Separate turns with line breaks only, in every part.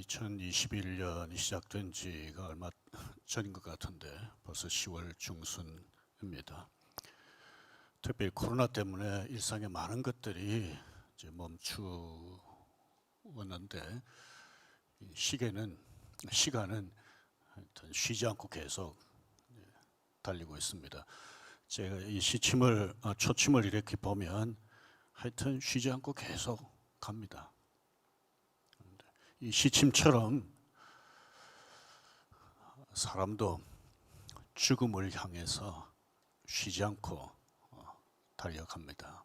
2021년이 시작된 지가 얼마 전인 것 같은데 벌써 10월 중순입니다. 특히 코로나 때문에 일상의 많은 것들이 이제 멈추었는데 시간은 하여튼 쉬지 않고 계속 달리고 있습니다. 제가 이 초침을 이렇게 보면 하여튼 쉬지 않고 계속 갑니다. 이 시침처럼 사람도 죽음을 향해서 쉬지 않고 달려갑니다.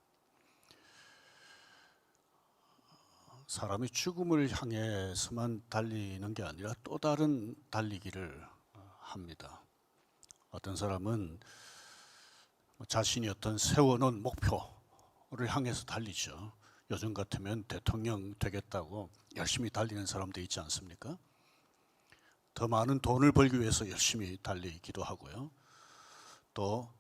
사람이 죽음을 향해서만 달리는 게 아니라 또 다른 달리기를 합니다. 어떤 사람은 자신이 어떤 세워놓은 목표를 향해서 달리죠. 요즘 같으면 대통령 되겠다고 열심히 달리는 사람도 있지 않습니까? 더 많은 돈을 벌기 위해서 열심히 달리기도 하고요. 또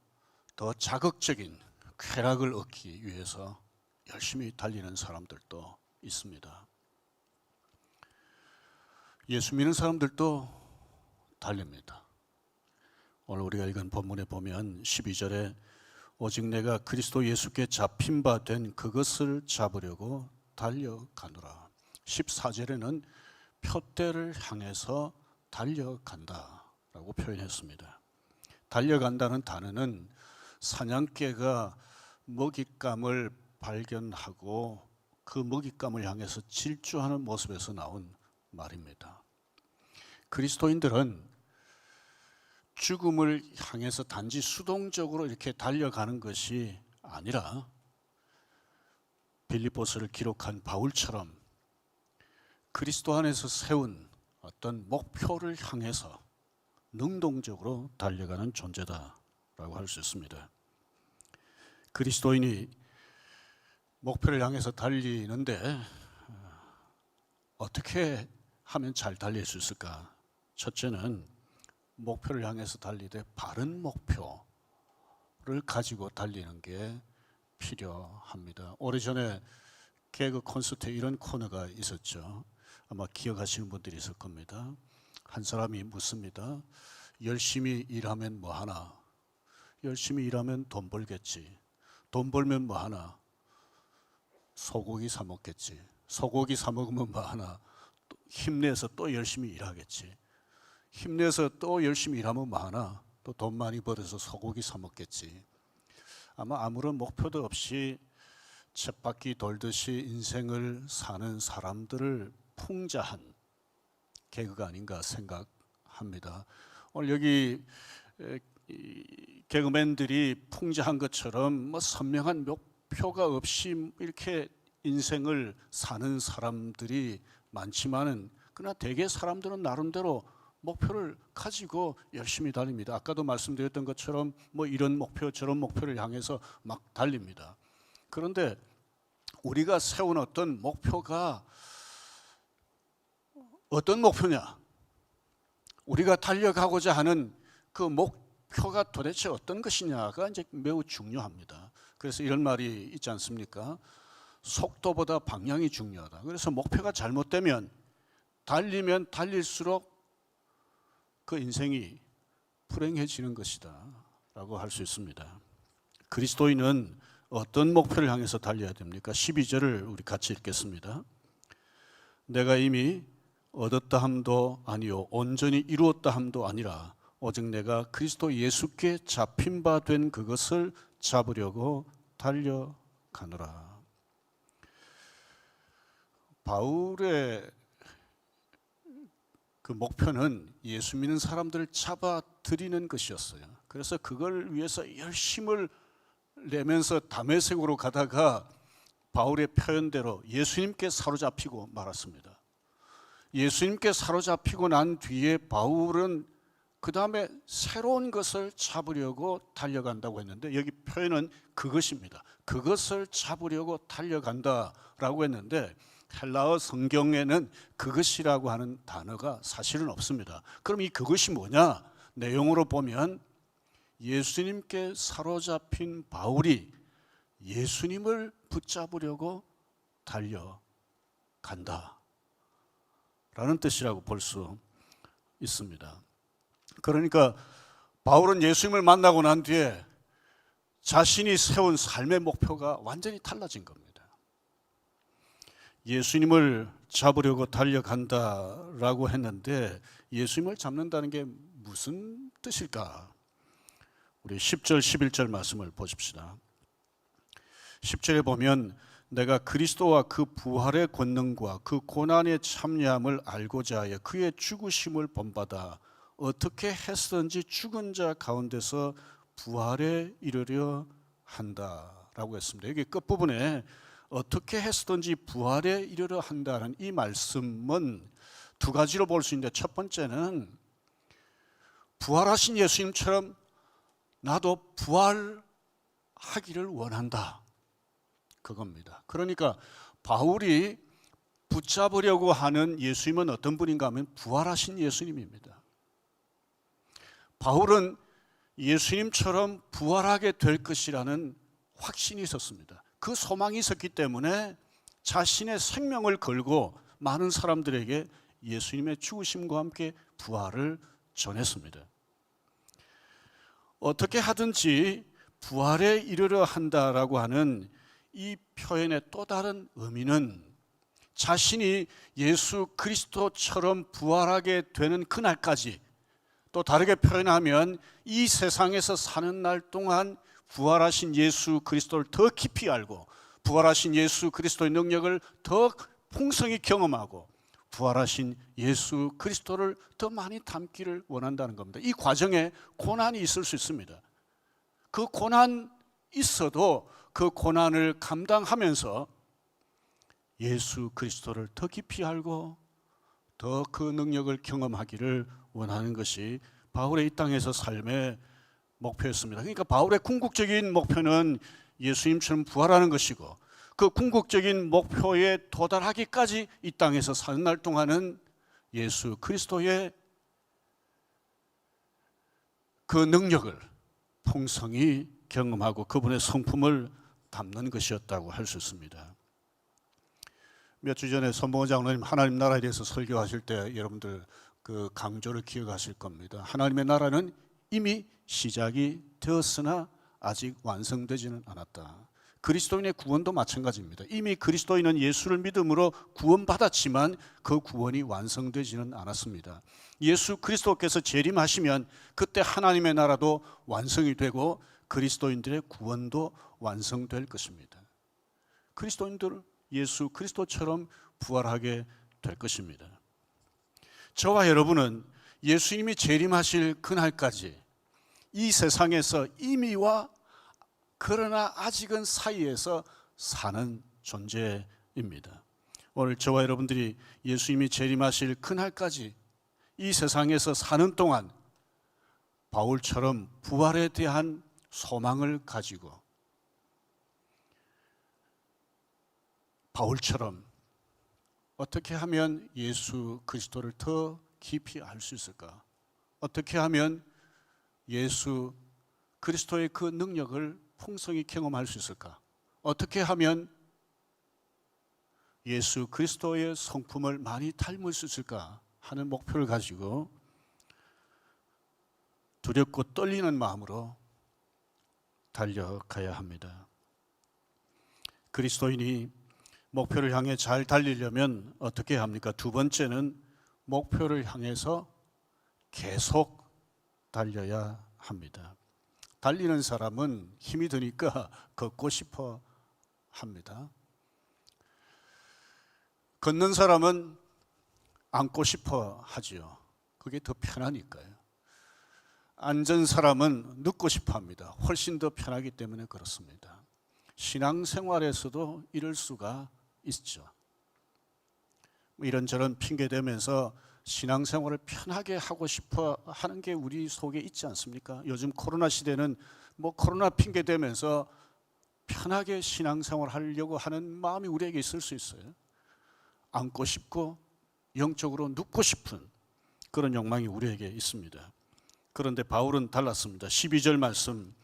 더 자극적인 쾌락을 얻기 위해서 열심히 달리는 사람들도 있습니다. 예수 믿는 사람들도 달립니다. 오늘 우리가 읽은 본문에 보면 12절에 오직 내가 그리스도 예수께 잡힌 바 된 그것을 잡으려고 달려가노라. 14절에는 표대를 향해서 달려간다 라고 표현했습니다. 달려간다는 단어는 사냥개가 먹잇감을 발견하고 그 먹잇감을 향해서 질주하는 모습에서 나온 말입니다. 그리스도인들은 죽음을 향해서 단지 수동적으로 이렇게 달려가는 것이 아니라 빌립보서를 기록한 바울처럼 그리스도 안에서 세운 어떤 목표를 향해서 능동적으로 달려가는 존재다라고 할 수 있습니다. 그리스도인이 목표를 향해서 달리는데 어떻게 하면 잘 달릴 수 있을까? 첫째는 목표를 향해서 달리되 바른 목표를 가지고 달리는 게 필요합니다. 오래전에 개그 콘서트에 이런 코너가 있었죠. 아마 기억하시는 분들이 있을 겁니다. 한 사람이 묻습니다. 열심히 일하면 뭐 하나? 열심히 일하면 돈 벌겠지. 돈 벌면 뭐 하나? 소고기 사 먹겠지. 소고기 사 먹으면 뭐 하나? 또 힘내서 또 열심히 일하겠지. 힘내서 또 열심히 일하면 뭐 하나? 또 돈 많이 벌어서 소고기 사 먹겠지. 아마 아무런 목표도 없이 쳇바퀴 돌듯이 인생을 사는 사람들을 풍자한 개그가 아닌가 생각합니다. 오늘 여기 개그맨들이 풍자한 것처럼 뭐 선명한 목표가 없이 이렇게 인생을 사는 사람들이 많지만은 그러나 대개 사람들은 나름대로 목표를 가지고 열심히 달립니다. 아까도 말씀드렸던 것처럼 뭐 이런 목표 저런 목표를 향해서 막 달립니다. 그런데 우리가 세운 어떤 목표가 어떤 목표냐? 우리가 달려가고자 하는 그 목표가 도대체 어떤 것이냐가 이제 매우 중요합니다. 그래서 이런 말이 있지 않습니까? 속도보다 방향이 중요하다. 그래서 목표가 잘못되면 달리면 달릴수록 그 인생이 불행해지는 것이다 라고 할 수 있습니다. 그리스도인은 어떤 목표를 향해서 달려야 됩니까? 12절을 우리 같이 읽겠습니다. 내가 이미 얻었다 함도 아니요 온전히 이루었다 함도 아니라 오직 내가 그리스도 예수께 잡힌 바 된 그것을 잡으려고 달려가노라. 바울의 그 목표는 예수 믿는 사람들을 잡아들이는 것이었어요. 그래서 그걸 위해서 열심을 내면서 다메섹으로 가다가 바울의 표현대로 예수님께 사로잡히고 말았습니다. 예수님께 사로잡히고 난 뒤에 바울은 그 다음에 새로운 것을 잡으려고 달려간다고 했는데 여기 표현은 그것입니다. 그것을 잡으려고 달려간다라고 했는데 헬라어 성경에는 그것이라고 하는 단어가 사실은 없습니다. 그럼 이 그것이 뭐냐? 내용으로 보면 예수님께 사로잡힌 바울이 예수님을 붙잡으려고 달려간다 라는 뜻이라고 볼 수 있습니다. 그러니까 바울은 예수님을 만나고 난 뒤에 자신이 세운 삶의 목표가 완전히 달라진 겁니다. 예수님을 잡으려고 달려간다라고 했는데 예수님을 잡는다는 게 무슨 뜻일까? 우리 10절, 11절 말씀을 보십시다. 10절에 보면 내가 그리스도와 그 부활의 권능과 그 고난의 참여함을 알고자 하여 그의 죽으심을 본받아 어떻게 해서든지 죽은 자 가운데서 부활에 이르려 한다라고 했습니다. 여기 끝부분에 어떻게 해서든지 부활에 이르려 한다는 이 말씀은 두 가지로 볼 수 있는데, 첫 번째는 부활하신 예수님처럼 나도 부활하기를 원한다, 그겁니다. 그러니까 바울이 붙잡으려고 하는 예수님은 어떤 분인가 하면 부활하신 예수님입니다. 바울은 예수님처럼 부활하게 될 것이라는 확신이 있었습니다. 그 소망이 있었기 때문에 자신의 생명을 걸고 많은 사람들에게 예수님의 죽으심과 함께 부활을 전했습니다. 어떻게 하든지 부활에 이르려 한다라고 하는 이 표현의 또 다른 의미는 자신이 예수 그리스도처럼 부활하게 되는 그날까지, 또 다르게 표현하면 이 세상에서 사는 날 동안 부활하신 예수 그리스도를 더 깊이 알고 부활하신 예수 그리스도의 능력을 더 풍성히 경험하고 부활하신 예수 그리스도를 더 많이 닮기를 원한다는 겁니다. 이 과정에 고난이 있을 수 있습니다. 그 고난 있어도 그 고난을 감당하면서 예수 그리스도를 더 깊이 알고 더 그 능력을 경험하기를 원하는 것이 바울의 이 땅에서 삶의 목표였습니다. 그러니까 바울의 궁극적인 목표는 예수님처럼 부활하는 것이고, 그 궁극적인 목표에 도달하기까지 이 땅에서 사는 날 동안은 예수 그리스도의 그 능력을 풍성히 경험하고 그분의 성품을 담는 것이었다고 할 수 있습니다. 몇 주 전에 손봉호 장로님 하나님 나라에 대해서 설교하실 때 여러분들 그 강조를 기억하실 겁니다. 하나님의 나라는 이미 시작이 되었으나 아직 완성되지는 않았다. 그리스도인의 구원도 마찬가지입니다. 이미 그리스도인은 예수를 믿음으로 구원받았지만 그 구원이 완성되지는 않았습니다. 예수 그리스도께서 재림하시면 그때 하나님의 나라도 완성이 되고 그리스도인들의 구원도 완성될 것입니다. 그리스도인들 예수 그리스도처럼 부활하게 될 것입니다. 저와 여러분은 예수님이 재림하실 그날까지 이 세상에서 이미와 그러나 아직은 사이에서 사는 존재입니다. 오늘 저와 여러분들이 예수님이 재림하실 그날까지 이 세상에서 사는 동안 바울처럼 부활에 대한 소망을 가지고 바울처럼 어떻게 하면 예수 그리스도를 더 깊이 알 수 있을까? 어떻게 하면 예수 그리스도의 그 능력을 풍성히 경험할 수 있을까? 어떻게 하면 예수 그리스도의 성품을 많이 닮을 수 있을까 하는 목표를 가지고 두렵고 떨리는 마음으로 달려가야 합니다. 그리스도인이 목표를 향해 잘 달리려면 어떻게 합니까? 두 번째는 목표를 향해서 계속 달려야 합니다. 달리는 사람은 힘이 드니까 걷고 싶어 합니다. 걷는 사람은 앉고 싶어 하지요. 그게 더 편하니까요. 앉은 사람은 눕고 싶어 합니다. 훨씬 더 편하기 때문에 그렇습니다. 신앙생활에서도 이럴 수가 있죠. 이런저런 핑계 대면서 신앙생활을 편하게 하고 싶어 하는 게 우리 속에 있지 않습니까? 요즘 코로나 시대는 코로나 핑계 대면서 편하게 신앙생활 하려고 하는 마음이 우리에게 있을 수 있어요. 앉고 싶고 영적으로 눕고 싶은 그런 욕망이 우리에게 있습니다. 그런데 바울은 달랐습니다. 12절 말씀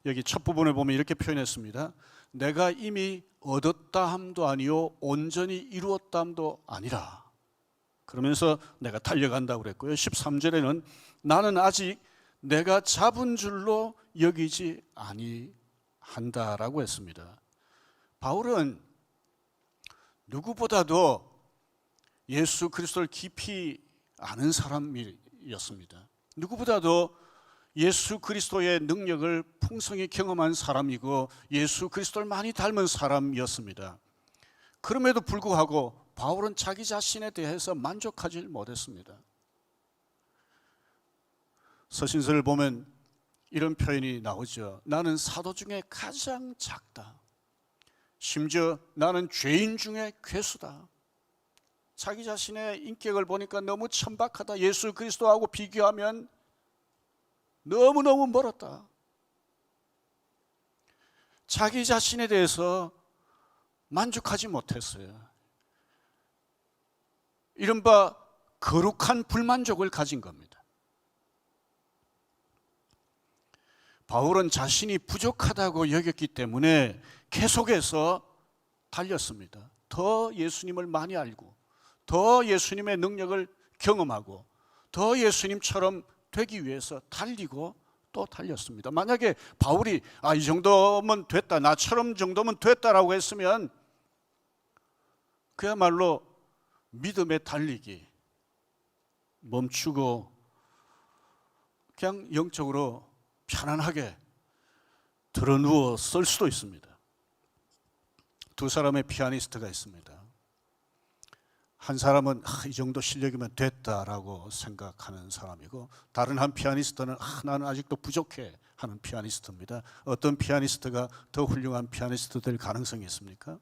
여기 첫 부분에 보면 이렇게 표현했습니다. 내가 이미 얻었다 함도 아니요 온전히 이루었다 함도 아니라. 그러면서 내가 달려간다고 그랬고요. 13절에는 나는 아직 내가 잡은 줄로 여기지 아니한다라고 했습니다. 바울은 누구보다도 예수 그리스도를 깊이 아는 사람이었습니다. 누구보다도 예수 그리스도의 능력을 풍성히 경험한 사람이고 예수 그리스도를 많이 닮은 사람이었습니다. 그럼에도 불구하고 바울은 자기 자신에 대해서 만족하지 못했습니다. 서신서를 보면 이런 표현이 나오죠. 나는 사도 중에 가장 작다. 심지어 나는 죄인 중에 괴수다. 자기 자신의 인격을 보니까 너무 천박하다. 예수 그리스도하고 비교하면 너무너무 멀었다. 자기 자신에 대해서 만족하지 못했어요. 이른바 거룩한 불만족을 가진 겁니다. 바울은 자신이 부족하다고 여겼기 때문에 계속해서 달렸습니다. 더 예수님을 많이 알고 더 예수님의 능력을 경험하고 더 예수님처럼 되기 위해서 달리고 또 달렸습니다. 만약에 바울이 이 정도면 됐다, 나처럼 정도면 됐다라고 했으면 그야말로 믿음의 달리기 멈추고 그냥 영적으로 편안하게 드러누워 쓸 수도 있습니다. 두 사람의 피아니스트가 있습니다. 한 사람은 이 정도 실력이면 됐다라고 생각하는 사람이고 다른 한 피아니스트는 나는 아직도 부족해 하는 피아니스트입니다. 어떤 피아니스트가 더 훌륭한 피아니스트 될 가능성이 있습니까?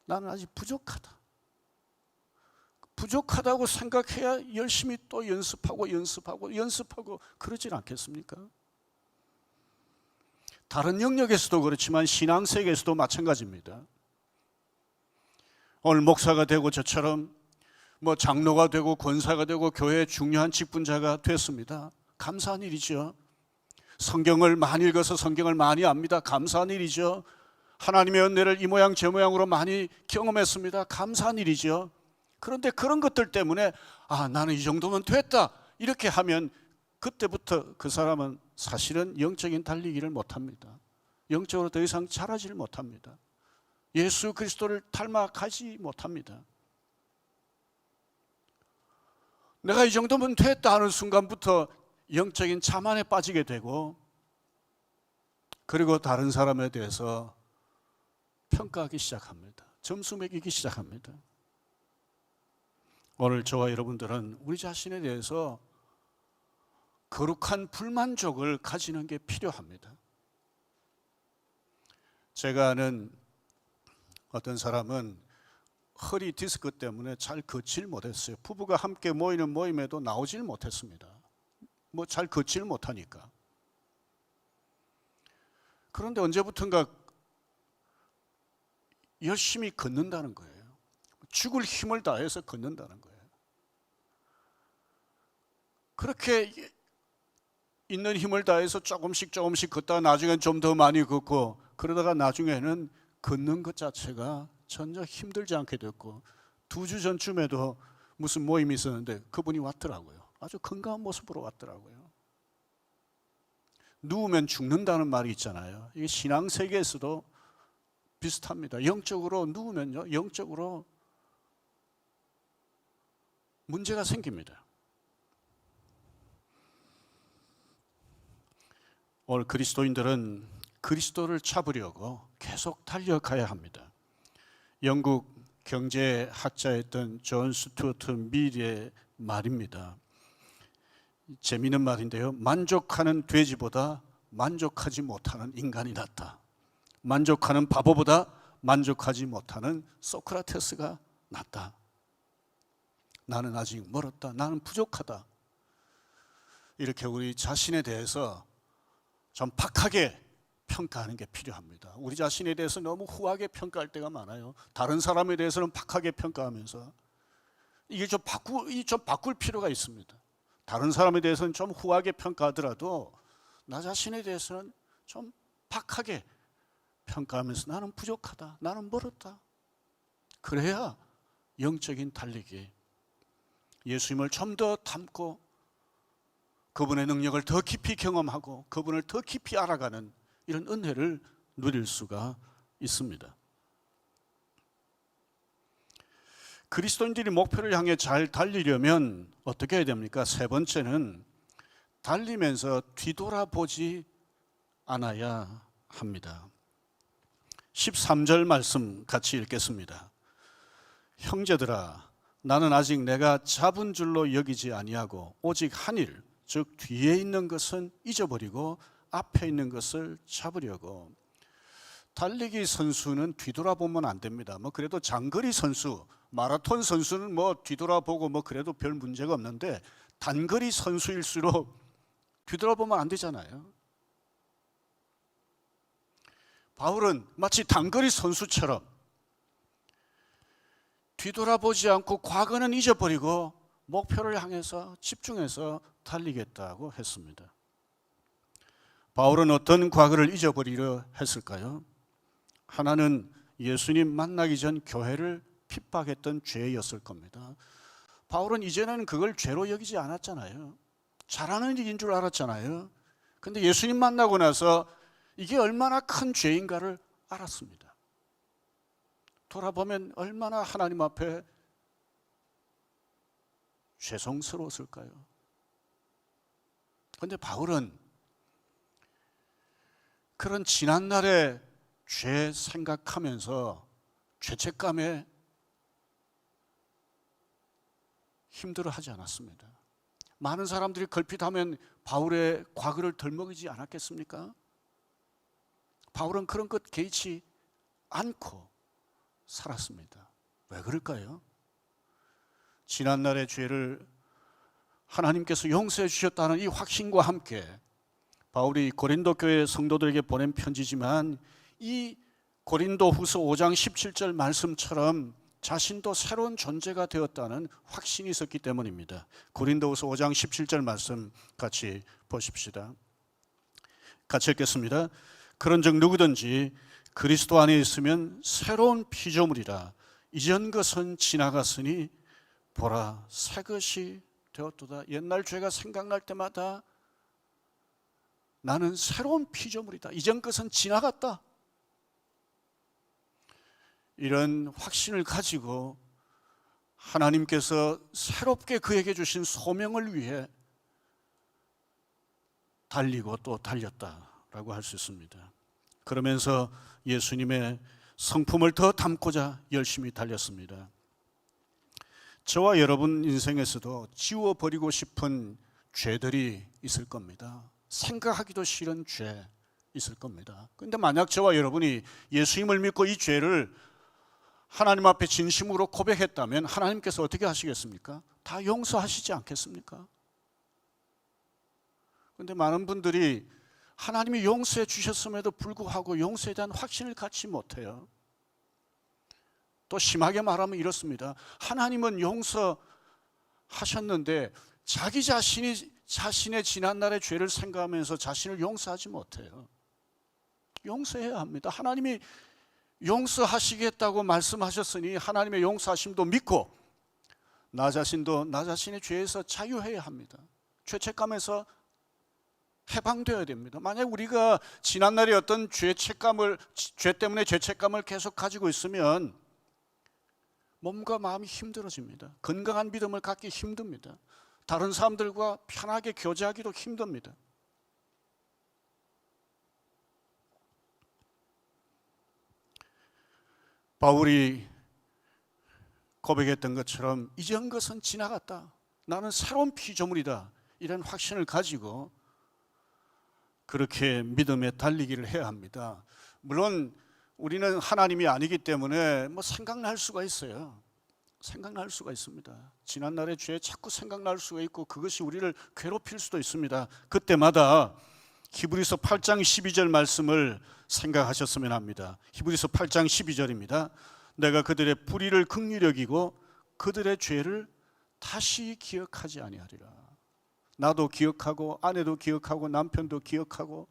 나는 아직 부족하다. 부족하다고 생각해야 열심히 또 연습하고 그러질 않겠습니까? 다른 영역에서도 그렇지만 신앙 세계에서도 마찬가지입니다. 오늘 목사가 되고 저처럼 장로가 되고 권사가 되고 교회의 중요한 직분자가 됐습니다. 감사한 일이죠. 성경을 많이 읽어서 성경을 많이 압니다. 감사한 일이죠. 하나님의 은혜를 이 모양 저 모양으로 많이 경험했습니다. 감사한 일이죠. 그런데 그런 것들 때문에 나는 이 정도면 됐다 이렇게 하면 그때부터 그 사람은 사실은 영적인 달리기를 못합니다. 영적으로 더 이상 자라지를 못합니다. 예수 그리스도를 닮아가지 못합니다. 내가 이 정도면 됐다 하는 순간부터 영적인 자만에 빠지게 되고 그리고 다른 사람에 대해서 평가하기 시작합니다. 점수 매기기 시작합니다. 오늘 저와 여러분들은 우리 자신에 대해서 거룩한 불만족을 가지는 게 필요합니다. 제가 아는 어떤 사람은 허리 디스크 때문에 잘 걷질 못했어요. 부부가 함께 모이는 모임에도 나오질 못했습니다. 잘 걷질 못하니까. 그런데 언제부턴가 열심히 걷는다는 거예요. 죽을 힘을 다해서 걷는다는 거예요. 그렇게 있는 힘을 다해서 조금씩 걷다가 나중엔 좀 더 많이 걷고 그러다가 나중에는 걷는 것 자체가 전혀 힘들지 않게 됐고 2주 전쯤에도 무슨 모임이 있었는데 그분이 왔더라고요. 아주 건강한 모습으로 왔더라고요. 누우면 죽는다는 말이 있잖아요. 이게 신앙 세계에서도 비슷합니다. 영적으로 누우면요, 영적으로 문제가 생깁니다. 오늘 그리스도인들은 그리스도를 잡으려고 계속 달려가야 합니다. 영국 경제학자였던 존 스튜어트 밀의 말입니다. 재미있는 말인데요. 만족하는 돼지보다 만족하지 못하는 인간이 낫다. 만족하는 바보보다 만족하지 못하는 소크라테스가 낫다. 나는 아직 멀었다. 나는 부족하다. 이렇게 우리 자신에 대해서 좀 박하게 평가하는 게 필요합니다. 우리 자신에 대해서 너무 후하게 평가할 때가 많아요. 다른 사람에 대해서는 박하게 평가하면서 이게 좀 바꿀 필요가 있습니다. 다른 사람에 대해서는 좀 후하게 평가하더라도 나 자신에 대해서는 좀 박하게 평가하면서 나는 부족하다. 나는 멀었다. 그래야 영적인 달리기 예수님을 좀 더 닮고 그분의 능력을 더 깊이 경험하고 그분을 더 깊이 알아가는 이런 은혜를 누릴 수가 있습니다. 그리스도인들이 목표를 향해 잘 달리려면 어떻게 해야 됩니까? 세 번째는 달리면서 뒤돌아보지 않아야 합니다. 13절 말씀 같이 읽겠습니다. 형제들아, 나는 아직 내가 잡은 줄로 여기지 아니하고 오직 한 일, 즉 뒤에 있는 것은 잊어버리고 앞에 있는 것을 잡으려고. 달리기 선수는 뒤돌아보면 안 됩니다. 그래도 장거리 선수, 마라톤 선수는 뒤돌아보고 그래도 별 문제가 없는데 단거리 선수일수록 뒤돌아보면 안 되잖아요. 바울은 마치 단거리 선수처럼 뒤돌아보지 않고 과거는 잊어버리고 목표를 향해서 집중해서 달리겠다고 했습니다. 바울은 어떤 과거를 잊어버리려 했을까요? 하나는 예수님 만나기 전 교회를 핍박했던 죄였을 겁니다. 바울은 이제는 그걸 죄로 여기지 않았잖아요. 잘하는 일인 줄 알았잖아요. 근데 예수님 만나고 나서 이게 얼마나 큰 죄인가를 알았습니다. 돌아보면 얼마나 하나님 앞에 죄송스러웠을까요? 그런데 바울은 그런 지난날의 죄 생각하면서 죄책감에 힘들어하지 않았습니다. 많은 사람들이 걸핏하면 바울의 과거를 덜먹이지 않았겠습니까? 바울은 그런 것 개의치 않고 살았습니다. 왜 그럴까요? 지난날의 죄를 하나님께서 용서해 주셨다는 이 확신과 함께 바울이 고린도 교회 성도들에게 보낸 편지지만 이 고린도 후서 5장 17절 말씀처럼 자신도 새로운 존재가 되었다는 확신이 있었기 때문입니다. 고린도후서 5장 17절 말씀 같이 보십시다. 같이 읽겠습니다. 그런즉 누구든지 그리스도 안에 있으면 새로운 피조물이라. 이전 것은 지나갔으니 보라 새 것이 되었도다. 옛날 죄가 생각날 때마다 나는 새로운 피조물이다. 이전 것은 지나갔다. 이런 확신을 가지고 하나님께서 새롭게 그에게 주신 소명을 위해 달리고 또 달렸다라고 할 수 있습니다. 그러면서 예수님의 성품을 더 담고자 열심히 달렸습니다. 저와 여러분 인생에서도 지워버리고 싶은 죄들이 있을 겁니다. 생각하기도 싫은 죄 있을 겁니다. 그런데 만약 저와 여러분이 예수님을 믿고 이 죄를 하나님 앞에 진심으로 고백했다면 하나님께서 어떻게 하시겠습니까? 다 용서하시지 않겠습니까? 그런데 많은 분들이 하나님이 용서해 주셨음에도 불구하고 용서에 대한 확신을 갖지 못해요. 또 심하게 말하면 이렇습니다. 하나님은 용서하셨는데 자기 자신이 자신의 지난날의 죄를 생각하면서 자신을 용서하지 못해요. 용서해야 합니다. 하나님이 용서하시겠다고 말씀하셨으니 하나님의 용서하심도 믿고 나 자신도 나 자신의 죄에서 자유해야 합니다. 죄책감에서 해방되어야 됩니다. 만약 우리가 지난날의 어떤 죄 때문에 죄책감을 계속 가지고 있으면 몸과 마음이 힘들어집니다. 건강한 믿음을 갖기 힘듭니다. 다른 사람들과 편하게 교제하기도 힘듭니다. 바울이 고백했던 것처럼 이전 것은 지나갔다. 나는 새로운 피조물이다. 이런 확신을 가지고 그렇게 믿음에 달리기를 해야 합니다. 물론 우리는 하나님이 아니기 때문에 생각날 수가 있어요. 생각날 수가 있습니다. 지난날의 죄 자꾸 생각날 수가 있고 그것이 우리를 괴롭힐 수도 있습니다. 그때마다 히브리서 8장 12절 말씀을 생각하셨으면 합니다. 히브리서 8장 12절입니다. 내가 그들의 불의를 긍휼히 여기고 그들의 죄를 다시 기억하지 아니하리라. 나도 기억하고 아내도 기억하고 남편도 기억하고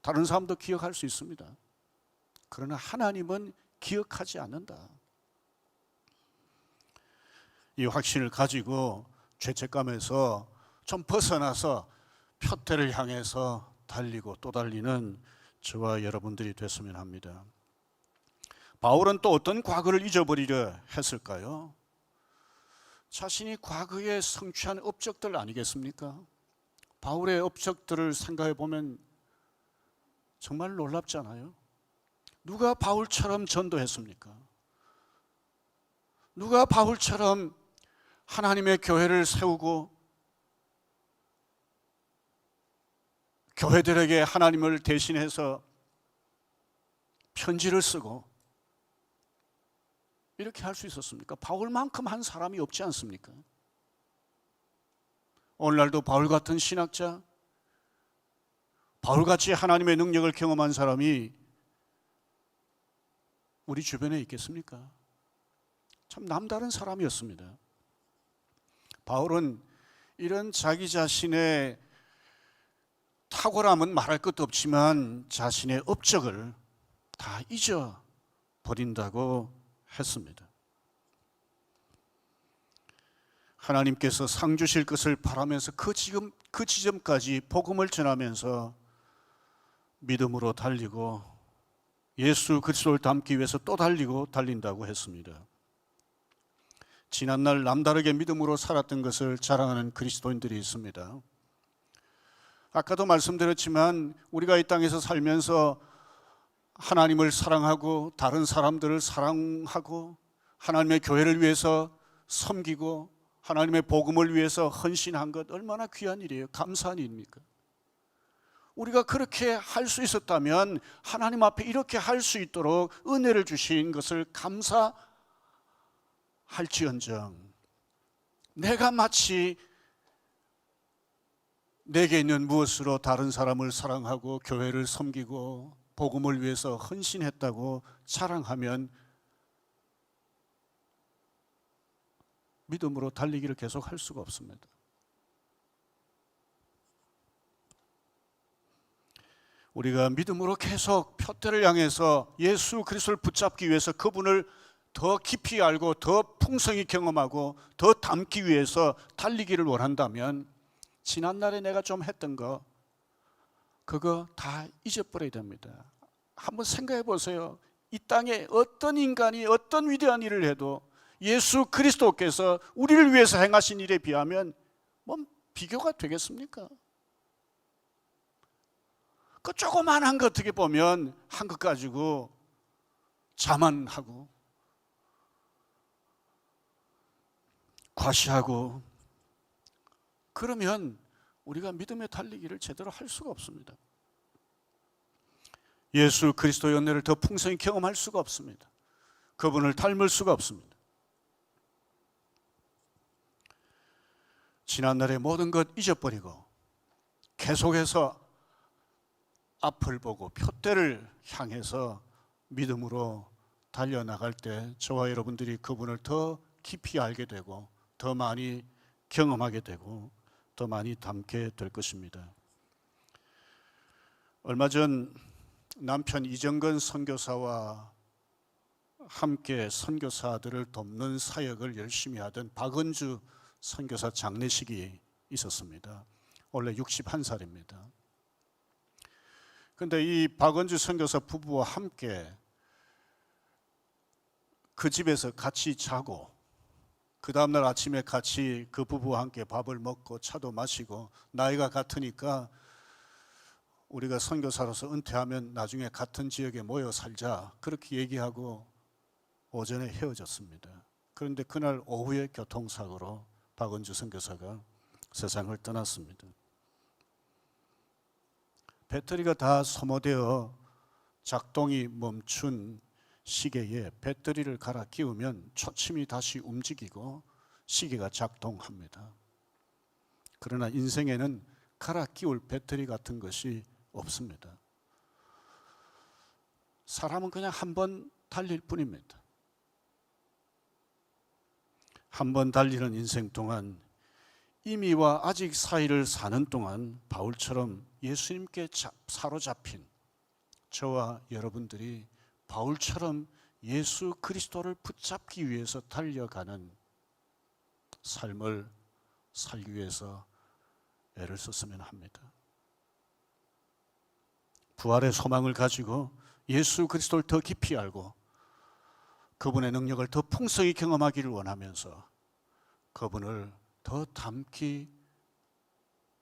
다른 사람도 기억할 수 있습니다. 그러나 하나님은 기억하지 않는다. 이 확신을 가지고 죄책감에서 좀 벗어나서 표대를 향해서 달리고 또 달리는 저와 여러분들이 됐으면 합니다. 바울은 또 어떤 과거를 잊어버리려 했을까요? 자신이 과거에 성취한 업적들 아니겠습니까? 바울의 업적들을 생각해 보면 정말 놀랍잖아요. 누가 바울처럼 전도했습니까? 누가 바울처럼 하나님의 교회를 세우고 교회들에게 하나님을 대신해서 편지를 쓰고 이렇게 할 수 있었습니까? 바울만큼 한 사람이 없지 않습니까? 오늘날도 바울 같은 신학자, 바울같이 하나님의 능력을 경험한 사람이 우리 주변에 있겠습니까? 참 남다른 사람이었습니다. 바울은 이런 자기 자신의 탁월함은 말할 것도 없지만 자신의 업적을 다 잊어버린다고 했습니다. 하나님께서 상 주실 것을 바라면서 그 지점까지 복음을 전하면서 믿음으로 달리고 예수 그리스도를 닮기 위해서 또 달린다고 했습니다. 지난날 남다르게 믿음으로 살았던 것을 자랑하는 그리스도인들이 있습니다. 아까도 말씀드렸지만 우리가 이 땅에서 살면서 하나님을 사랑하고 다른 사람들을 사랑하고 하나님의 교회를 위해서 섬기고 하나님의 복음을 위해서 헌신한 것 얼마나 귀한 일이에요. 감사한 일입니까? 우리가 그렇게 할 수 있었다면 하나님 앞에 이렇게 할 수 있도록 은혜를 주신 것을 감사할지언정 내가 마치 내게 있는 무엇으로 다른 사람을 사랑하고 교회를 섬기고 복음을 위해서 헌신했다고 자랑하면 믿음으로 달리기를 계속 할 수가 없습니다. 우리가 믿음으로 계속 표대를 향해서 예수 그리스도를 붙잡기 위해서 그분을 더 깊이 알고 더 풍성히 경험하고 더 닮기 위해서 달리기를 원한다면 지난날에 내가 좀 했던 거 그거 다 잊어버려야 됩니다. 한번 생각해 보세요. 이 땅에 어떤 인간이 어떤 위대한 일을 해도 예수 그리스도께서 우리를 위해서 행하신 일에 비하면 뭐 비교가 되겠습니까? 그 조그만한 거 어떻게 보면 한 것 가지고 자만하고 과시하고 그러면 우리가 믿음의 달리기를 제대로 할 수가 없습니다. 예수 그리스도의 은혜를 더 풍성히 경험할 수가 없습니다. 그분을 닮을 수가 없습니다. 지난날의 모든 것 잊어버리고 계속해서 앞을 보고 표대를 향해서 믿음으로 달려나갈 때 저와 여러분들이 그분을 더 깊이 알게 되고 더 많이 경험하게 되고 더 많이 닮게 될 것입니다. 얼마 전 남편 이정근 선교사와 함께 선교사들을 돕는 사역을 열심히 하던 박은주 선교사 장례식이 있었습니다. 원래 61살입니다. 그런데 이 박은주 선교사 부부와 함께 그 집에서 같이 자고 그 다음날 아침에 같이 그 부부와 함께 밥을 먹고 차도 마시고 나이가 같으니까 우리가 선교사로서 은퇴하면 나중에 같은 지역에 모여 살자 그렇게 얘기하고 오전에 헤어졌습니다. 그런데 그날 오후에 교통사고로 박은주 선교사가 세상을 떠났습니다. 배터리가 다 소모되어 작동이 멈춘 시계에 배터리를 갈아 끼우면 초침이 다시 움직이고 시계가 작동합니다. 그러나 인생에는 갈아 끼울 배터리 같은 것이 없습니다. 사람은 그냥 한 번 달릴 뿐입니다. 한 번 달리는 인생 동안 이미와 아직 사이를 사는 동안 바울처럼 예수님께 사로잡힌 저와 여러분들이 바울처럼 예수 그리스도를 붙잡기 위해서 달려가는 삶을 살기 위해서 애를 썼으면 합니다. 부활의 소망을 가지고 예수 그리스도를 더 깊이 알고 그분의 능력을 더 풍성히 경험하기를 원하면서 그분을 더 닮기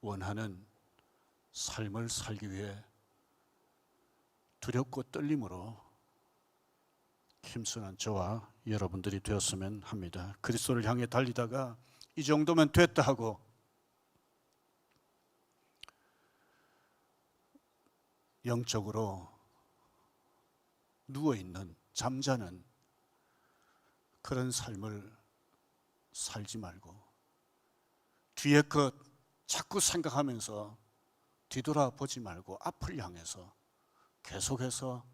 원하는 삶을 살기 위해 두렵고 떨림으로 힘쓰는 저와 여러분들이 되었으면 합니다. 그리스도를 향해 달리다가 이 정도면 됐다 하고 영적으로 누워있는 잠자는 그런 삶을 살지 말고 뒤에 것 자꾸 생각하면서 뒤돌아보지 말고 앞을 향해서 계속해서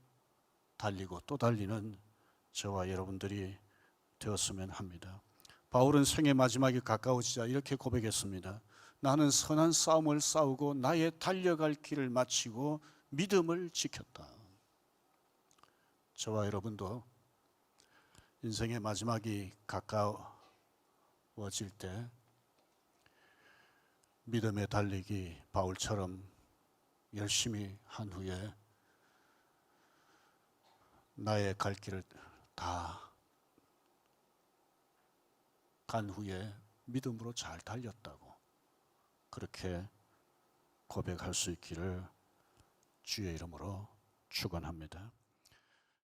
달리고 또 달리는 저와 여러분들이 되었으면 합니다. 바울은 생의 마지막이 가까워지자 이렇게 고백했습니다. 나는 선한 싸움을 싸우고 나의 달려갈 길을 마치고 믿음을 지켰다. 저와 여러분도 인생의 마지막이 가까워질 때 믿음의 달리기 바울처럼 열심히 한 후에 나의 갈 길을 다 간 후에 믿음으로 잘 달렸다고 그렇게 고백할 수 있기를 주의 이름으로 축원합니다.